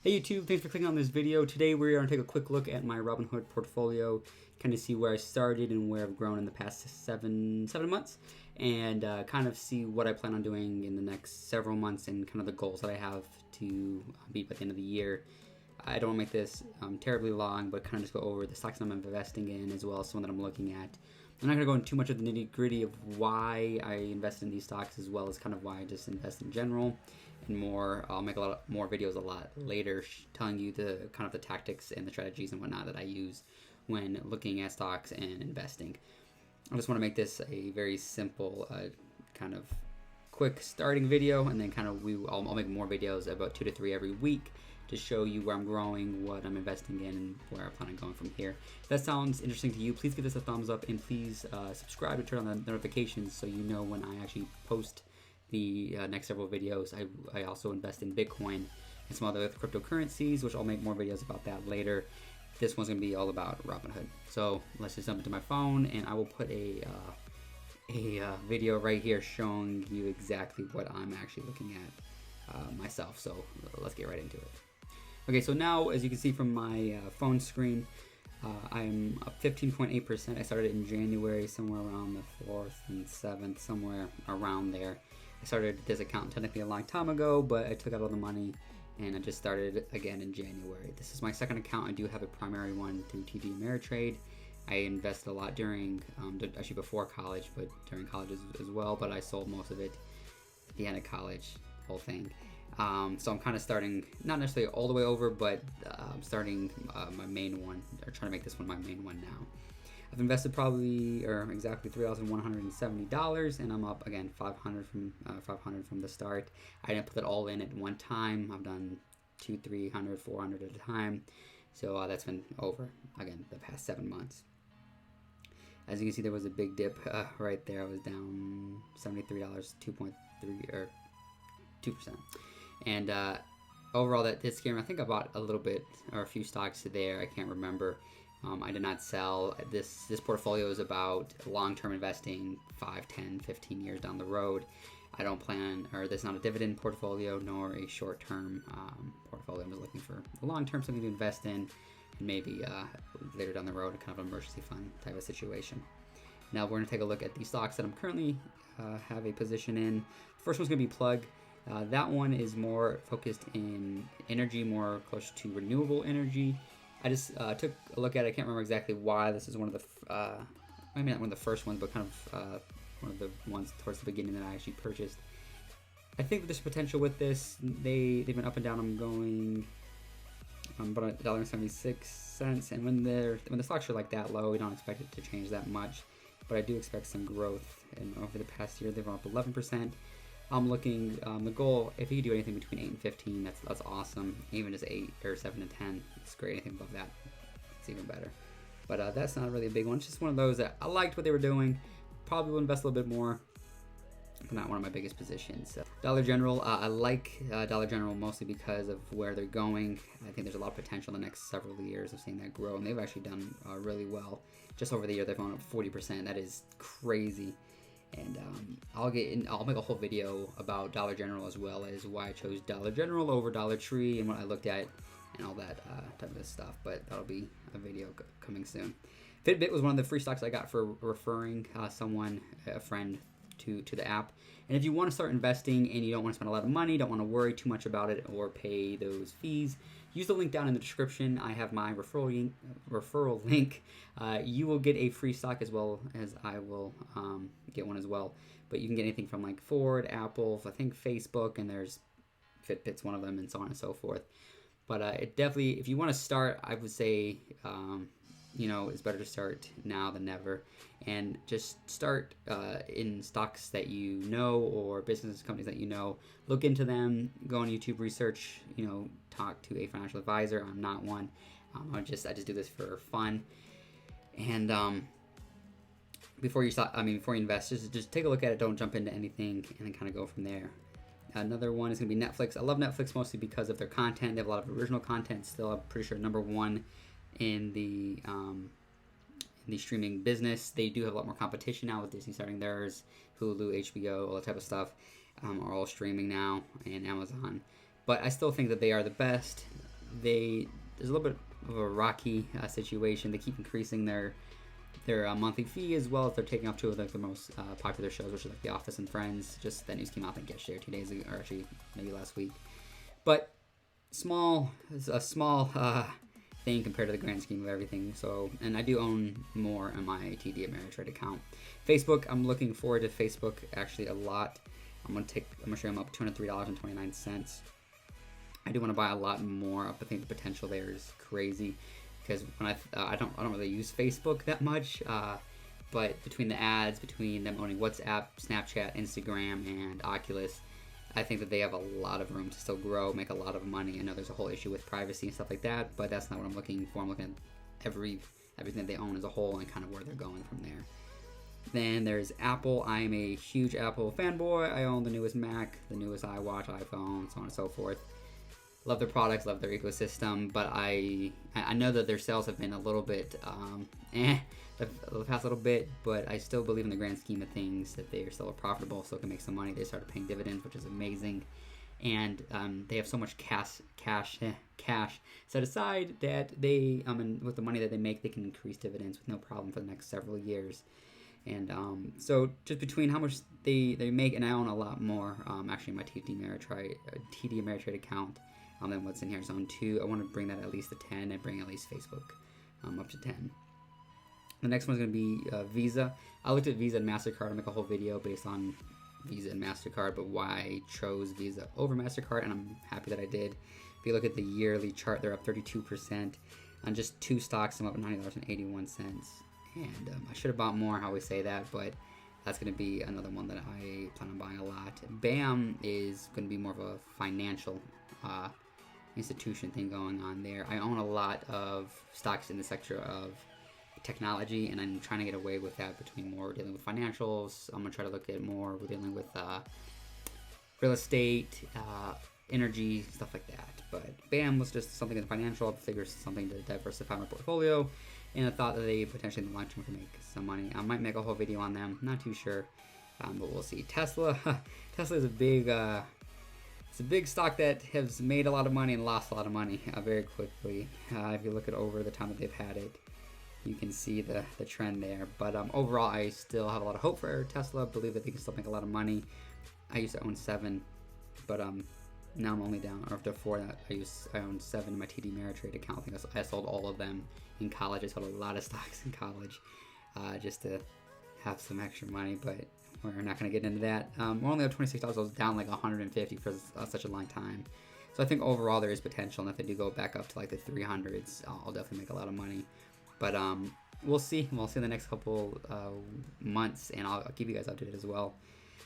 Hey YouTube, thanks for clicking on this video. Today we're going to take a quick look at my Robinhood portfolio, kind of see where I started and where I've grown in the past seven months, and kind of see what I plan on doing in the next several months and kind of the goals that I have to meet by the end of the year. I don't want to make this terribly long, but kind of just go over the stocks that I'm investing in as well as some that I'm looking at. I'm not going to go into too much of the nitty-gritty of why I invest in these stocks as well as kind of why I just invest in general and more. I'll make a lot more videos a lot later telling you the kind of the tactics and the strategies and whatnot that I use when looking at stocks and investing. I just want to make this a very simple kind of quick starting video, and then kind of I'll make more videos, about 2 to 3 every week, to show you where I'm growing, what I'm investing in, and where I plan on going from here. If that sounds interesting to you, please give this a thumbs up, and please subscribe and turn on the notifications so you know when I actually post the next several videos. I also invest in Bitcoin and some other cryptocurrencies, which I'll make more videos about that later. This one's going to be all about Robinhood. So let's just jump into my phone, and I will put a video right here showing you exactly what I'm actually looking at myself. So let's get right into it. Okay, so now as you can see from my phone screen, I'm up 15.8%. I started in January, somewhere around the 4th and 7th, somewhere around there. I started this account technically a long time ago, but I took out all the money and I just started again in January. This is my second account. I do have a primary one through TD Ameritrade. I invested a lot during, actually before college, but during college as well, but I sold most of it at the end of college, whole thing. So I'm kind of starting, not necessarily all the way over, but I'm starting my main one, or trying to make this one my main one now. I've invested probably, or exactly $3,170, and I'm up again 500 from the start. I didn't put it all in at one time. I've done 200, 300, 400 at a time. So that's been over, again, the past 7 months. As you can see, there was a big dip right there. I was down $73, 2.3 or 2%. And overall, that did scare me. I think I bought a little bit or a few stocks there. I can't remember. I did not sell. This portfolio is about long-term investing, 5, 10, 15 years down the road. I don't plan, or this is not a dividend portfolio nor a short-term portfolio. I'm just looking for a long-term, something to invest in, and maybe later down the road, a kind of emergency fund type of situation. Now we're going to take a look at the stocks that I'm currently have a position in. First one's going to be Plug. That one is more focused in energy, more close to renewable energy. I just took a look at it. I can't remember exactly why. This is one of the, maybe not one of the first ones, but kind of one of the ones towards the beginning that I actually purchased. I think that there's potential with this. They've been up and down. I'm going about $1.76, and when the stocks are like that low, we don't expect it to change that much. But I do expect some growth. And over the past year, they've gone up 11%. I'm looking, the goal, if you could do anything between 8 and 15, that's awesome. Even just 8 or 7 and 10, it's great. Anything above that, it's even better. But that's not really a big one. It's just one of those that I liked what they were doing. Probably will invest a little bit more, but not one of my biggest positions. Dollar General, I like Dollar General mostly because of where they're going. I think there's a lot of potential in the next several years of seeing that grow, and they've actually done really well. Just over the year, they've gone up 40%. That is crazy. And I'll make a whole video about Dollar General as well as why I chose Dollar General over Dollar Tree and what I looked at and all that type of stuff. But that'll be a video coming soon. Fitbit was one of the free stocks I got for referring a friend to the app. And if you want to start investing and you don't want to spend a lot of money, don't want to worry too much about it or pay those fees, use the link down in the description. I have my referral link. You will get a free stock as well as I will get one as well. But you can get anything from like Ford, Apple, I think Facebook, and there's Fitbit's one of them, and so on and so forth. But it definitely, if you want to start, I would say, it's better to start now than never. And just start in stocks that you know or business companies that you know. Look into them. Go on YouTube, research. Talk to a financial advisor. I'm not one. I just do this for fun. And before you invest, just take a look at it. Don't jump into anything, and then kind of go from there. Another one is going to be Netflix. I love Netflix mostly because of their content. They have a lot of original content. Still, I'm pretty sure #1 in the streaming business. They do have a lot more competition now with Disney starting theirs, Hulu, HBO, all that type of stuff are all streaming now, and Amazon. But I still think that they are the best. there's a little bit of a rocky situation. They keep increasing their monthly fee, as well as they're taking off two of the most popular shows, which is like The Office and Friends. Just that news came out, I think, yesterday or 2 days ago, or actually maybe last week. But a small thing compared to the grand scheme of everything. So, and I do own more on my TD Ameritrade account. Facebook, I'm looking forward to Facebook actually a lot. I'm gonna show them up $203.29. I do want to buy a lot more. I think the potential there is crazy, because when I don't really use Facebook that much, but between the ads, between them owning WhatsApp, Snapchat, Instagram, and Oculus, I think that they have a lot of room to still grow, make a lot of money. I know there's a whole issue with privacy and stuff like that, but that's not what I'm looking for. I'm looking at everything that they own as a whole and kind of where they're going from there. Then there's Apple. I'm a huge Apple fanboy. I own the newest Mac, the newest iWatch, iPhone, so on and so forth. Love their products, love their ecosystem, but I know that their sales have been a little bit the past little bit, but I still believe in the grand scheme of things that they are still profitable, so can make some money. They started paying dividends, which is amazing, and they have so much cash set aside that they and with the money that they make, they can increase dividends with no problem for the next several years. And so just between how much they make, and I own a lot more, actually my TD Ameritrade account, than what's in here. Zone 2, I want to bring that at least to 10 and bring at least Facebook up to 10. The next one's going to be Visa. I looked at Visa and MasterCard. I'll make a whole video based on Visa and MasterCard, but why I chose Visa over MasterCard, and I'm happy that I did. If you look at the yearly chart, they're up 32%. On just 2 stocks, I'm up $90.81. And I should have bought more, I always say that, but that's going to be another one that I plan on buying a lot. BAM is going to be more of a financial institution thing going on there. I own a lot of stocks in the sector of technology, and I'm trying to get away with that between more dealing with financials. I'm going to try to look at more we're dealing with real estate, energy, stuff like that. But BAM was just something in the financial. I figured something to diversify my portfolio, and I thought that they potentially in the long term could make some money. I might make a whole video on them, not too sure, but we'll see. Tesla is a big it's a big stock that has made a lot of money and lost a lot of money very quickly. If you look at over the time that they've had it, you can see the trend there. But overall, I still have a lot of hope for Tesla. I believe that they can still make a lot of money. I used to own 7, but now I'm only down. Or before that, I owned 7 in my TD Ameritrade account. I think I sold all of them in college. I sold a lot of stocks in college just to have some extra money, but we're not going to get into that. We're only up $26. I was down like 150 for such a long time. So I think overall there is potential, and if they do go back up to like the 300s, I'll definitely make a lot of money. But we'll see. We'll see in the next couple months, and I'll keep you guys updated as well.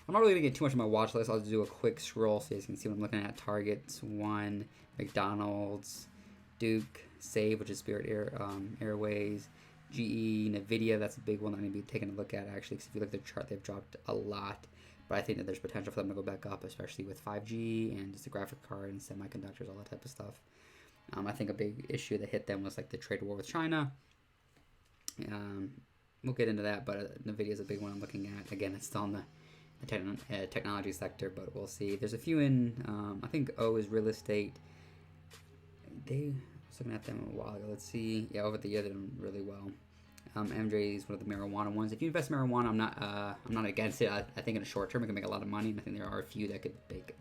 I'm not really going to get too much on my watch list. I'll just do a quick scroll so you can see what I'm looking at. Target, One, McDonald's, Duke, Save, which is Spirit Airways, GE, NVIDIA. That's a big one that I'm going to be taking a look at, actually, because if you look at the chart, they've dropped a lot. But I think that there's potential for them to go back up, especially with 5G and just the graphic card and semiconductors, all that type of stuff. I think a big issue that hit them was like the trade war with China. We'll get into that, but NVIDIA is a big one I'm looking at. Again, it's still in the technology sector, but we'll see. There's a few in, I think O is real estate. I was looking at them a while ago. Let's see. Yeah, over the year they're doing really well. MJ is one of the marijuana ones. If you invest in marijuana, I'm not against it. I think in the short term it can make a lot of money, and I think there are a few that could make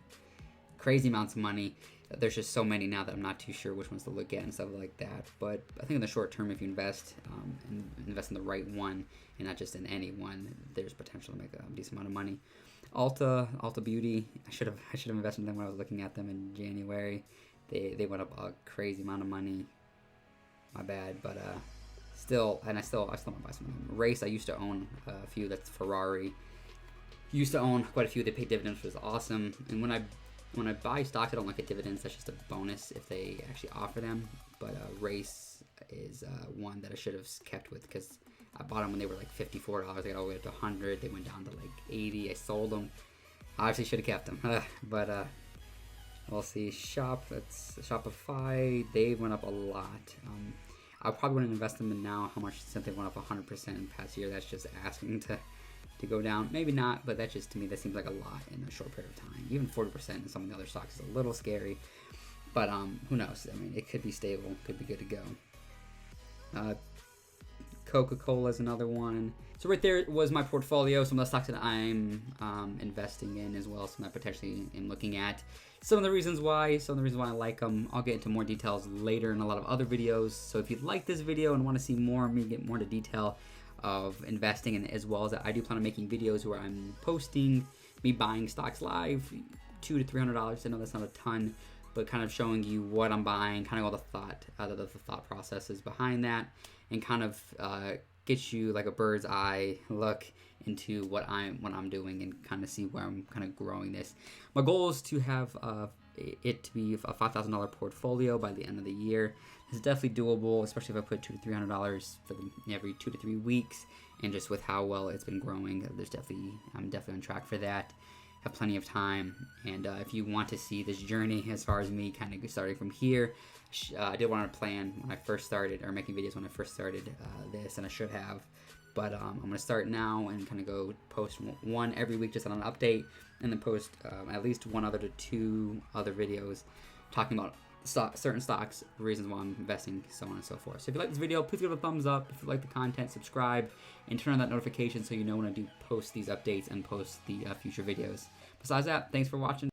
crazy amounts of money. There's just so many now that I'm not too sure which ones to look at and stuff like that. But I think in the short term, if you invest and invest in the right one and not just in any one, there's potential to make a decent amount of money. Ulta Beauty, I should have invested in them when I was looking at them in January. They went up a crazy amount of money. My bad, but I still want to buy some of them. Race, I used to own a few. That's Ferrari. Used to own quite a few. They pay dividends, which was awesome. And when I buy stocks, I don't look at dividends. That's just a bonus if they actually offer them. But Race is one that I should have kept with, because I bought them when they were like $54. They got all the way up to 100. They went down to like 80. I sold them. I actually should have kept them. But we'll see. That's Shopify. They went up a lot. I probably wouldn't invest in them now. How much since they went up 100% in the past year? That's just asking to go down. Maybe not, but that's just, to me, that seems like a lot in a short period of time. Even 40% in some of the other stocks is a little scary. But who knows? I mean, it could be stable, could be good to go. Coca-Cola is another one. So right there was my portfolio, some of the stocks that I'm investing in, as well as some that I potentially am looking at. Some of the reasons why I like them. I'll get into more details later in a lot of other videos. So if you like this video and want to see more of me get more into detail of investing, and as well as that, I do plan on making videos where I'm posting me buying stocks live, $200 to $300. I know that's not a ton, but kind of showing you what I'm buying, kind of all the thought processes behind that, and kind of get you like a bird's eye look into what I'm doing, and kind of see where I'm kind of growing this. My goal is to have it to be a $5,000 portfolio by the end of the year. It's definitely doable, especially if I put $200 to $300 for every 2 to 3 weeks, and just with how well it's been growing, I'm definitely on track for that. Have plenty of time, and if you want to see this journey as far as me kind of starting from here, I did want to plan when I first started, or making videos when I first started this, and I should have, but I'm going to start now and kind of go post one every week just on an update, and then post at least 1 other to 2 other videos talking about certain stocks, reasons why I'm investing, so on and so forth. So if you like this video, please give it a thumbs up. If you like the content, subscribe, and turn on that notification so you know when I do post these updates and post the future videos. Besides that, thanks for watching.